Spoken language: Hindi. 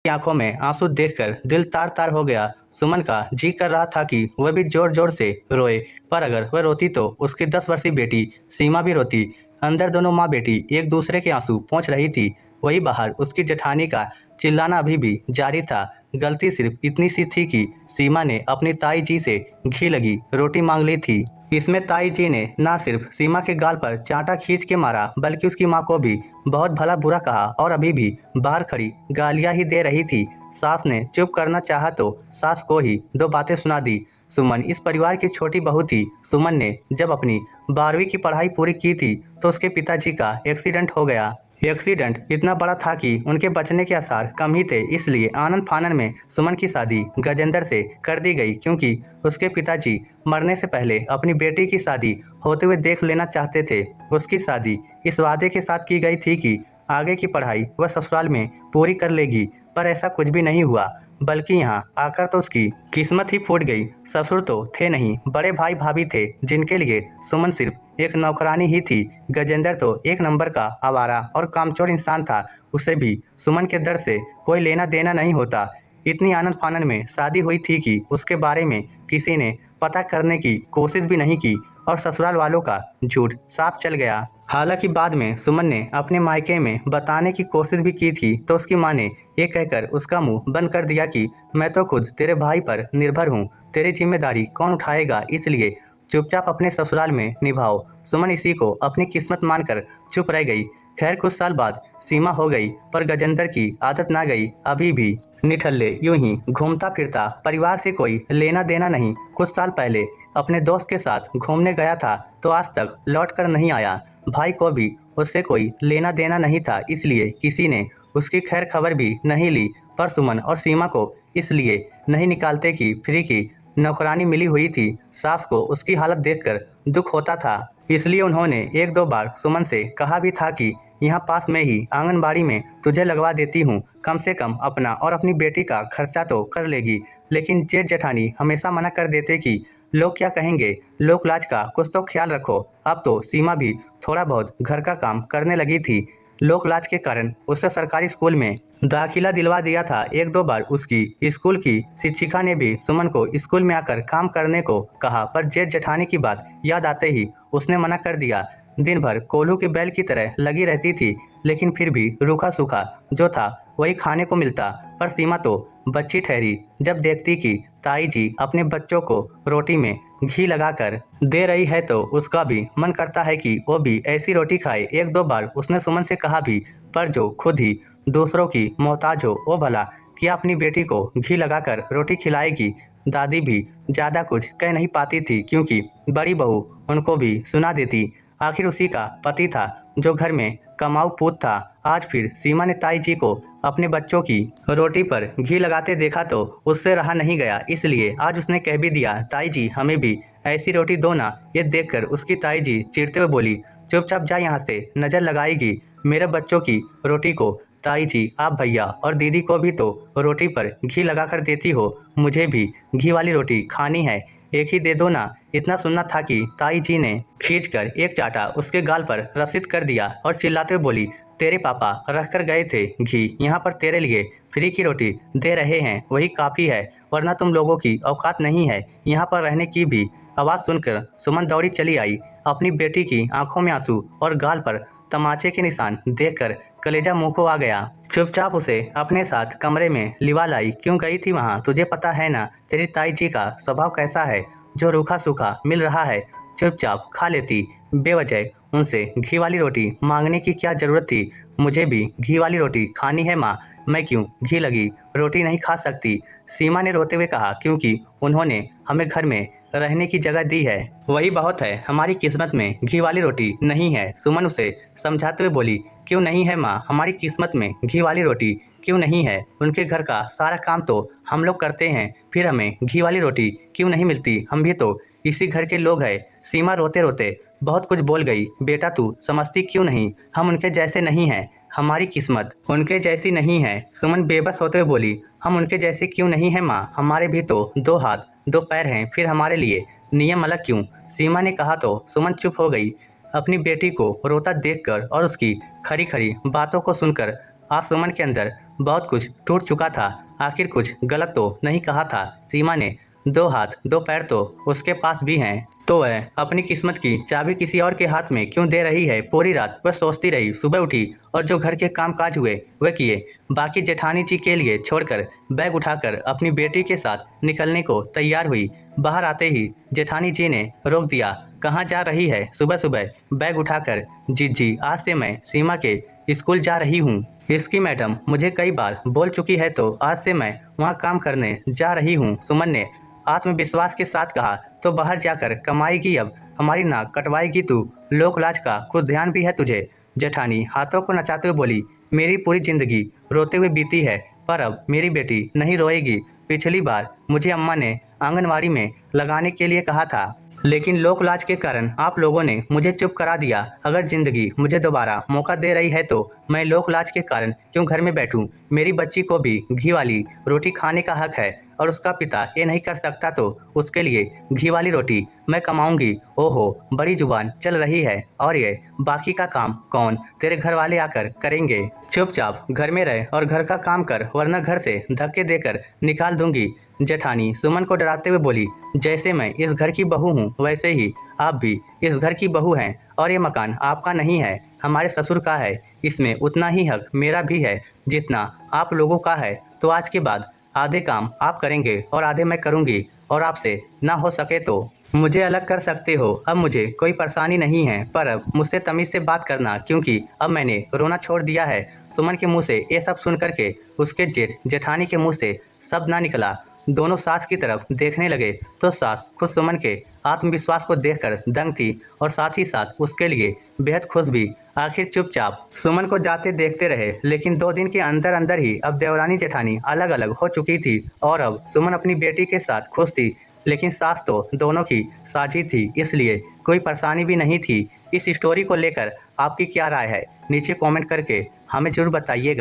की आंखों में आंसू देखकर दिल तार तार हो गया। सुमन का जी कर रहा था कि वह भी जोर जोर से रोए, पर अगर वह रोती तो उसकी 10 वर्षीय बेटी सीमा भी रोती। अंदर दोनों माँ बेटी एक दूसरे के आंसू पोंछ रही थी। वही बाहर उसकी जेठानी का चिल्लाना अभी भी जारी था। गलती सिर्फ इतनी सी थी कि सीमा ने अपनी ताई जी से घी लगी रोटी मांग ली थी। इसमें ताई जी ने ना सिर्फ सीमा के गाल पर चांटा खींच के मारा, बल्कि उसकी माँ को भी बहुत भला बुरा कहा और अभी भी बाहर खड़ी गालियां ही दे रही थी। सास ने चुप करना चाहा तो सास को ही 2 बातें सुना दी। सुमन इस परिवार की छोटी बहू थी। सुमन ने जब अपनी 12वीं की पढ़ाई पूरी की थी तो उसके पिताजी का एक्सीडेंट हो गया। एक्सीडेंट इतना बड़ा था कि उनके बचने के आसार कम ही थे, इसलिए आनंद फानन में सुमन की शादी गजेंद्र से कर दी गई, क्योंकि उसके पिताजी मरने से पहले अपनी बेटी की शादी होते हुए देख लेना चाहते थे। उसकी शादी इस वादे के साथ की गई थी कि आगे की पढ़ाई वह ससुराल में पूरी कर लेगी, पर ऐसा कुछ भी नहीं हुआ, बल्कि यहाँ आकर तो उसकी किस्मत ही फूट गई। ससुर तो थे नहीं, बड़े भाई भाभी थे जिनके लिए सुमन सिर्फ एक नौकरानी ही थी। गजेंद्र तो एक नंबर का आवारा और कामचोर इंसान था। उसे भी सुमन के दर्द से कोई लेना देना नहीं होता। इतनी आनंद फानन में शादी हुई थी कि उसके बारे में किसी ने पता करने की कोशिश भी नहीं की और ससुराल वालों का झूठ साफ चल गया। हालांकि बाद में सुमन ने अपने मायके में बताने की कोशिश भी की थी तो उसकी मां ने ये कहकर उसका मुंह बंद कर दिया कि मैं तो खुद तेरे भाई पर निर्भर हूँ, तेरी जिम्मेदारी कौन उठाएगा, इसलिए चुपचाप अपने ससुराल में निभाओ। सुमन इसी को अपनी किस्मत मानकर चुप रह गई। खैर कुछ साल बाद सीमा हो गई, पर गजेंद्र की आदत ना गई। अभी भी निठल्ले यूं ही घूमता फिरता, परिवार से कोई लेना देना नहीं। कुछ साल पहले अपने दोस्त के साथ घूमने गया था तो आज तक लौट कर नहीं आया। भाई को भी उससे कोई लेना देना नहीं था, इसलिए किसी ने उसकी खैर खबर भी नहीं ली। पर सुमन और सीमा को इसलिए नहीं निकालते कि फ्री की नौकरानी मिली हुई थी। सास को उसकी हालत देखकर दुख होता था, इसलिए उन्होंने 1-2 बार सुमन से कहा भी था कि यहाँ पास में ही आंगनबाड़ी में तुझे लगवा देती हूँ, कम से कम अपना और अपनी बेटी का खर्चा तो कर लेगी। लेकिन जेठ जेठानी हमेशा मना कर देते कि लोग क्या कहेंगे, लोक लाज का कुछ तो ख्याल रखो। अब तो सीमा भी थोड़ा बहुत घर का काम करने लगी थी। लोक लाज के कारण उसे सरकारी स्कूल में दाखिला दिलवा दिया था। 1-2 बार उसकी स्कूल की शिक्षिका ने भी सुमन को स्कूल में आकर काम करने को कहा, पर जेठ जेठानी की बात याद आते ही उसने मना कर दिया। दिन भर कोल्हू के बैल की तरह लगी रहती थी, लेकिन फिर भी रूखा सूखा जो था वही खाने को मिलता। पर सीमा तो बच्ची ठहरी जब देखती कि ताई जी अपने बच्चों को रोटी में घी लगाकर दे रही है तो उसका भी मन करता है कि वो भी ऐसी रोटी खाए। 1-2 बार उसने सुमन से कहा भी, पर जो खुद ही दूसरों की मोहताज हो वो भला क्या अपनी बेटी को घी लगाकर रोटी खिलाएगी। दादी भी ज्यादा कुछ कह नहीं पाती थी, क्योंकि बड़ी बहू उनको भी सुना देती। आखिर उसी का पति था जो घर में कमाऊ पूत था। आज फिर सीमा ने ताई जी को अपने बच्चों की रोटी पर घी लगाते देखा तो उससे रहा नहीं गया, इसलिए आज उसने कह भी दिया, ताई जी हमें भी ऐसी रोटी दो ना। ये देखकर उसकी ताई जी चिढ़ते हुए बोली, चुपचाप जा यहाँ से, नजर लगाएगी मेरे बच्चों की रोटी को। ताई जी आप भैया और दीदी को भी तो रोटी पर घी लगाकर देती हो, मुझे भी घी वाली रोटी खानी है, एक ही दे दो ना। इतना सुनना था कि ताई जी ने खींचकर एक चाटा उसके गाल पर रसीद कर दिया और चिल्लाते हुए बोली, तेरे पापा रख कर गए थे घी, यहाँ पर तेरे लिए फ्री की रोटी दे रहे हैं, वही काफ़ी है, वरना तुम लोगों की औकात नहीं है यहाँ पर रहने की भी। आवाज़ सुनकर सुमन दौड़ी चली आई। अपनी बेटी की आंखों में आंसू और गाल पर तमाचे के निशान देखकर कलेजा मुंह को आ गया। चुपचाप उसे अपने साथ कमरे में लिवा लाई। क्यों गई थी वहाँ, तुझे पता है ना तेरी ताई जी का स्वभाव कैसा है, जो रूखा सूखा मिल रहा है चुपचाप खा लेती। बेवजह उनसे घी वाली रोटी मांगने की क्या जरूरत थी। मुझे भी घी वाली रोटी खानी है माँ, मैं क्यों घी लगी रोटी नहीं खा सकती। सीमा ने रोते हुए कहा, क्योंकि उन्होंने हमें घर में रहने की जगह दी है, वही बहुत है, हमारी किस्मत में घी वाली रोटी नहीं है। सुमन उसे समझाते हुए बोली, क्यों नहीं है माँ, हमारी किस्मत में घी वाली रोटी क्यों नहीं है, उनके घर का सारा काम तो हम लोग करते हैं, फिर हमें घी वाली रोटी क्यों नहीं मिलती, हम भी तो इसी घर के लोग हैं। सीमा रोते रोते बहुत कुछ बोल गई। बेटा तू समझती क्यों नहीं, हम उनके जैसे नहीं हैं, हमारी किस्मत उनके जैसी नहीं है। सुमन बेबस होते हुए बोली, हम उनके जैसे क्यों नहीं है माँ, हमारे भी तो 2 हाथ 2 पैर हैं, फिर हमारे लिए नियम अलग क्यों। सीमा ने कहा तो सुमन चुप हो गई। अपनी बेटी को रोता देखकर और उसकी खरी खरी बातों को सुनकर आज सुमन के अंदर बहुत कुछ टूट चुका था। आखिर कुछ गलत तो नहीं कहा था सीमा ने। 2 हाथ 2 पैर तो उसके पास भी हैं, तो वह अपनी किस्मत की चाबी किसी और के हाथ में क्यों दे रही है। पूरी रात वह सोचती रही। सुबह उठी और जो घर के काम काज हुए वह किए। बाकी जेठानी जी के लिए छोड़कर बैग उठाकर अपनी बेटी के साथ निकलने को तैयार हुई। बाहर आते ही जेठानी जी ने रोक दिया। कहाँ जा रही है सुबह सुबह बैग उठाकर? जी आज से मैं सीमा के स्कूल जा रही हूँ। इसकी मैडम मुझे कई बार बोल चुकी है, तो आज से मैं वहाँ काम करने जा रही हूँ। सुमन ने आत्मविश्वास के साथ कहा। तो बाहर जाकर कमाएगी, अब हमारी नाक कटवाएगी तू? लोक लाज का कुछ ध्यान भी है तुझे? जेठानी हाथों को नचाते हुए बोली। मेरी पूरी जिंदगी रोते हुए बीती है, पर अब मेरी बेटी नहीं रोएगी। पिछली बार मुझे अम्मा ने आंगनवाड़ी में लगाने के लिए कहा था, लेकिन लोक लाज के कारण आप लोगों ने मुझे चुप करा दिया। अगर जिंदगी मुझे दोबारा मौका दे रही है तो मैं लोक लाज के कारण क्यों घर में बैठूं? मेरी बच्ची को भी घी वाली रोटी खाने का हक है, और उसका पिता ये नहीं कर सकता तो उसके लिए घी वाली रोटी मैं कमाऊंगी। ओहो, बड़ी जुबान चल रही है। और ये बाकी का काम कौन? तेरे घर वाले आकर करेंगे। चुपचाप घर में रह और घर का काम कर, वरना घर से धक्के देकर निकाल दूंगी। जेठानी सुमन को डराते हुए बोली। जैसे मैं इस घर की बहू हूँ, वैसे ही आप भी इस घर की बहू हैं, और ये मकान आपका नहीं है, हमारे ससुर का है। इसमें उतना ही हक मेरा भी है जितना आप लोगों का है। तो आज के बाद आधे काम आप करेंगे और आधे मैं करूंगी, और आपसे ना हो सके तो मुझे अलग कर सकते हो। अब मुझे कोई परेशानी नहीं है, पर अब मुझसे तमीज से बात करना, क्योंकि अब मैंने रोना छोड़ दिया है। सुमन के मुंह से ये सब सुन करके उसके जेठानी के मुंह से शब्द ना निकला। दोनों सास की तरफ देखने लगे तो सास खुद सुमन के आत्मविश्वास को देखकर दंग थी, और साथ ही साथ उसके लिए बेहद खुश भी। आखिर चुपचाप सुमन को जाते देखते रहे, लेकिन 2 दिन के अंदर अंदर ही अब देवरानी जेठानी अलग अलग हो चुकी थी, और अब सुमन अपनी बेटी के साथ खुश थी। लेकिन सास तो दोनों की साझी थी, इसलिए कोई परेशानी भी नहीं थी। इस स्टोरी को लेकर आपकी क्या राय है? नीचे कमेंट करके हमें जरूर बताइएगा।